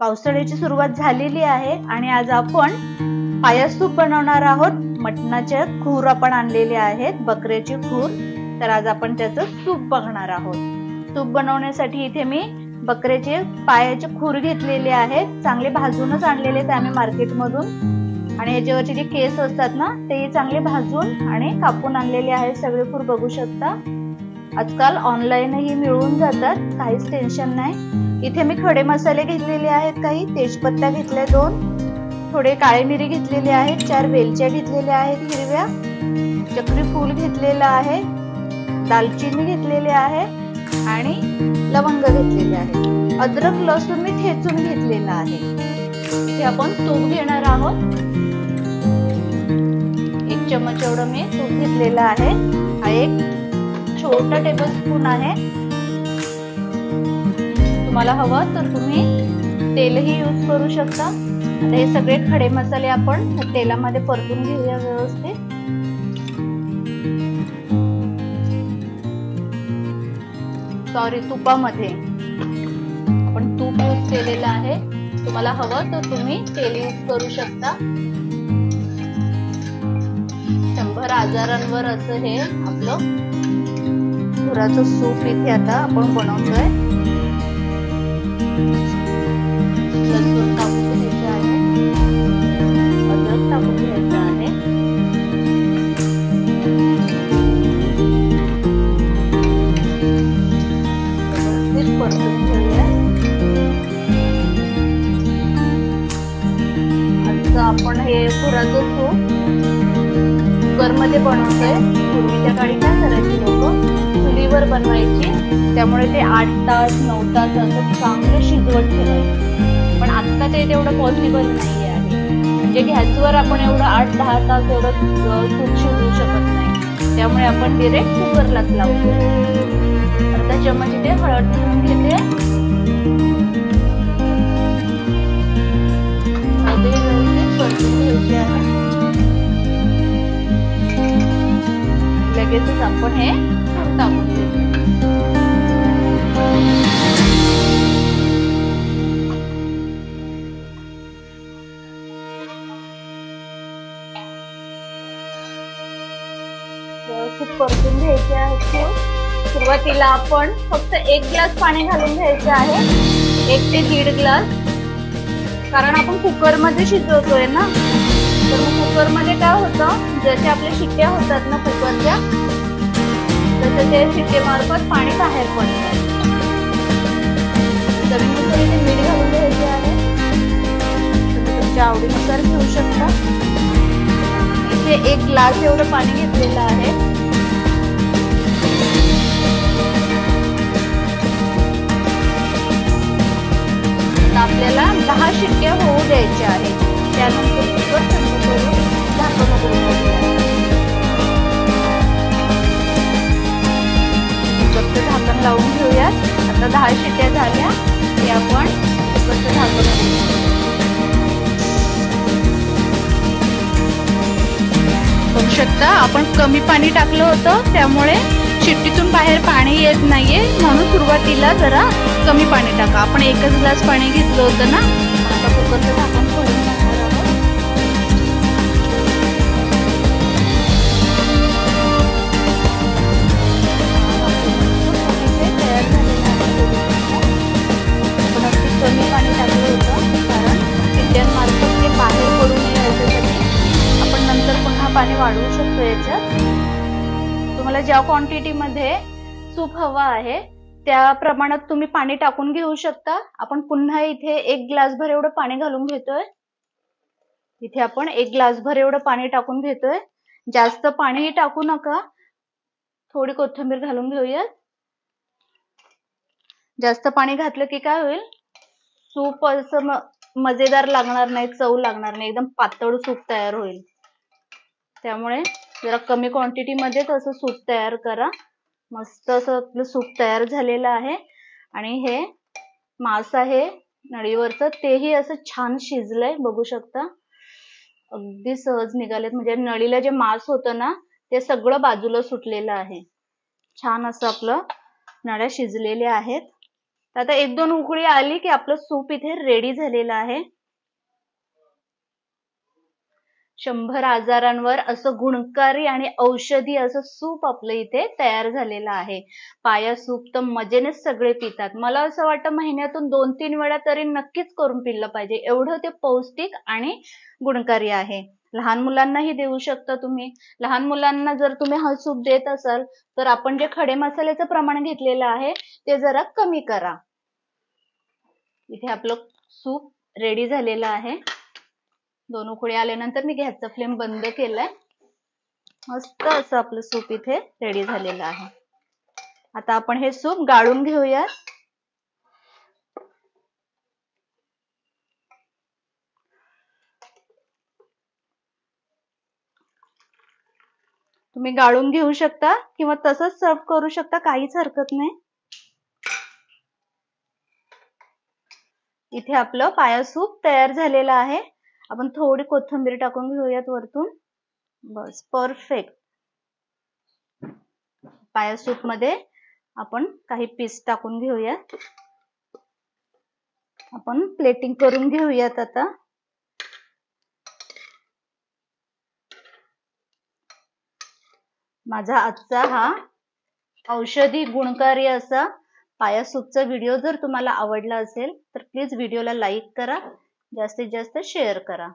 पावसाळ्याची सुरुवात झालेली आहे आणि आज आपण पायस सूप बनवणार आहोत। मटणाचे खूर आपण आणलेले आहेत, बकऱ्याची खूर। तर आज आपण त्याचं सूप बघणार आहोत। सूप बनवण्यासाठी इथे मी बकऱ्याचे पायाचे खूर घेतलेले आहेत, चांगले भाजूनच आणलेले आहेत आम्ही मार्केटमधून। आणि याच्यावरचे जे केस असतात ना ते चांगले भाजून आणि कापून आणलेले आहेत। सगळे खूर बघू शकता, आजकाल ऑनलाईनही मिळून जातात, काहीच टेन्शन नाही। इथे मी खडे मसाले घेतलेले आहेत, काही तेजपत्ता घेतले 2, थोडे काळे मिरी घेतलेले आहेत, 4 वेलच्या घेतलेल्या आहेत हिरव्या, चक्री फूल घेतलेला आहे, दालचिनी घेतलेले आहे आणि लवंग घेतलेले आहे। अद्रक लसूण मी ठेचून घेतलेला आहे। इथे आपण तूप घेणार आहोत, 1 चमच एवढं मी तूप घेतलेलं आहे। हा एक छोटा टेबलस्पून आहे, तुम्हाला हवं तर तुम्ही तेलही यूज करू शकता। आता हे सगळे खडे मसाले आपण तेलामध्ये परतून घेऊया व्यवस्थित। तुपामध्ये आपण तूप यूज केलेलं आहे, तुम्हाला हवं तर तुम्ही तेल यूज करू शकता। 100 आजारांवर असं हे आपलं खुराचं सूप इथे आता आपण बनवतोय। लसूण टाकून घ्यायचं आहे, अद्रक टाकून घ्यायचं आहे, व्यवस्थित परतून घेऊया। आजचं आपण हे खुराचं सूप कुकरमध्ये बनवतोय। पूर्वीच्या काळी काय करायची लोक, चुलीवर बनवायची, त्यामुळे ते 8 तास 9 तास असं चांगलं शिजवत ठेवायचं। पण आता ते तेवढं पॉसिबल नाही आहे, म्हणजे गॅसवर आपण एवढं 8-10 तास एवढं सूप शिजवू शकत नाही, त्यामुळे आपण डायरेक्ट कुकरलाच लावतो। अर्धा चमच इथे हळद घालून घेते, हळद व्यवस्थित परतून घ्यायची आहे। लगेचच आपण हे टाकून घेऊ। व्यवस्थित परतून घ्यायचे आहे। सुरुवातीला आपण फक्त 1 ग्लास पाणी घालून घ्यायचे आहे, 1 ते 1.5 ग्लास, कारण आपण कुकर मध्ये शिजवतोय ना। तर मग कुकर मध्ये काय होतं, जसे आपल्या शिट्ट्या होतात ना कुकरच्या, तसं ते शिट्टेमार्फत पाणी बाहेर पडतं। चवीनुसार इथे मीठ घालून घ्यायचे आहे, तुमच्या आवडीनुसार घेऊ शकता। इथे 1 ग्लास एवढं पाणी घेतलेलं आहे। आपल्याला 10 शिट्ट्या होऊ द्यायच्या आहेत, त्यानंतर कुकर थंड करून झाकण उघडून ठेवूया। कुकरचं झाकण लावून घेऊयात। आता 10 शिट्ट्या झाल्या की आपण कुकरचं झाकण उघडून ठेवूया। बघू शकता आपण कमी पाणी टाकलं होतं, त्यामुळे शिट्टीतून बाहेर पाणी येत नाहीये, म्हणून सुरुवातीला जरा कमी पाणी टाका। आपण 1 ग्लास पाणी घेतलं होतं ना। आता कुकरचं झाकण खोलून टाकणार आहोत। तयार झालेलं आहे। आपण अगदी कमी पाणी टाकलं होतं, कारण शिट्ट्यांमार्फत ते बाहेर पडू नये याच्यासाठी। आपण नंतर पुन्हा पाणी वाढवू शकतो याच्यात। तुम्हाला ज्या क्वांटिटी मध्ये सूप हवा आहे त्या प्रमाणात तुम्ही पाणी टाकून घेऊ शकता। आपण पुन्हा इथे 1 ग्लास भर एवढं पाणी घालून घेतोय। इथे आपण 1 ग्लास भर एवढं पाणी टाकून घेतोय, जास्त पाणी टाकू नका। थोडी कोथिंबीर घालून घेऊया। जास्त पाणी घातलं की काय होईल, सूप असं मजेदार लागणार नाही, चव लागणार नाही, एकदम पातळ सूप तयार होईल। त्यामुळे जरा कमी क्वांटिटी मध्ये असं सूप तयार करा। मस्त असं आपलं सूप तयार झालेलं आहे। आणि हे मांस आहे नळीवरचं, तेही असं छान शिजलंय, बघू शकता अगदी सहज निघालेत, म्हणजे नळीला जे मांस होतं ना ते सगळं बाजूला सुटलेलं आहे। छान असं आपलं नळ्या शिजलेल्या आहेत। आता 1-2 उकळी आली की आपलं सूप इथे रेडी झालेलं आहे. 100 आजारांवर असं गुणकारी आणि औषधी असं सूप आपलं इथे तयार झालेलं आहे. पाया सूप तर मजेनेच सगळे पितात. मला असं वाटतं महिन्यातून 2-3 वेळा तरी नक्कीच करून पिलं पाहिजे. एवढं ते पौष्टिक आणि गुणकारी आहे. लहान मुलांनाही देऊ शकता तुम्ही. लहान मुलांना जर तुम्ही हा सूप देत असाल तर आपण जे खडे मसाल्याचं प्रमाण घेतलेलं आहे ते जरा कमी करा. इथे आपलं सूप रेडी झालेलं आहे. 2 उकळी आल्यानंतर मी गॅसचा फ्लेम बंद केलाय. मस्त असं आपलं सूप इथे रेडी झालेलं आहे. आता आपण हे सूप गाळून घेऊया. तुम्ही गाळून घेऊ शकता किंवा तसंच सर्व करू शकता, काहीच हरकत नाही. इथे आपलं पाया सूप तयार झालेलं आहे. आपण थोडी कोथिंबीर टाकून घेऊयात वरतून. बस परफेक्ट. पाया सूप मध्ये आपण काही पीस टाकून घेऊयात. आपण प्लेटिंग करून घेऊयात आता. माझा आजचा हा औषधी गुणकारी असा पाया सूपचा व्हिडिओ जर तुम्हाला आवडला असेल तर प्लीज व्हिडिओला लाईक करा, जास्तीत जास्त शेअर करा.